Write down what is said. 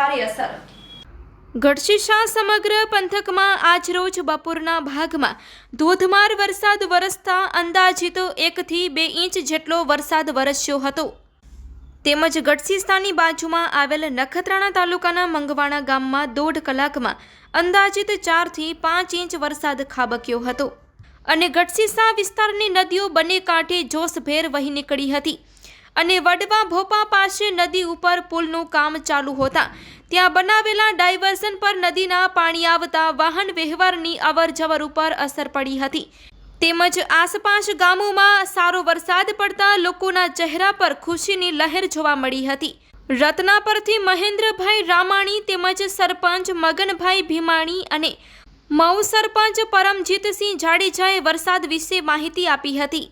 ભારે અસર। ગઢશીશા સમગ્ર પંથકમાં આજરોજ બપોરના ભાગમાં ધોધમાર વરસાદ વરસતા અંદાજિત 1 થી 2 ઇંચ જેટલો વરસાદ વરસ્યો હતો। તેમજ ગઢશીશાની બાજુમાં આવેલ નખત્રાણા તાલુકાના મંગવાણા ગામમાં 1.5 કલાકમાં અંદાજિત 4 થી 5 ઇંચ વરસાદ ખાબક્યો હતો અને ગઢશીશા વિસ્તારની નદીઓ બંને કાંઠે જોશભેર વહી નીકળી હતી અને વડવા ભોપા પાસે નદી ઉપર પુલનું કામ ચાલુ હોતા ત્યાં બનાવેલા ડાયવર્ઝન પર નદીના પાણી આવતા વાહન વ્યવહારની અવરજવર ઉપર અસર પડી હતી। તેમજ આસપાસ ગામોમાં સારો વરસાદ પડતા લોકોના ચહેરા પર ખુશીની લહેર જોવા મળી હતી। રત્નાપરથી મહેન્દ્રભાઈ રામાણી તેમજ સરપંચ મગનભાઈ ભીમાણી અને મઉ સરપંચ પરમજીતસિંહ જાડેજાએ વરસાદ વિશે માહિતી આપી હતી।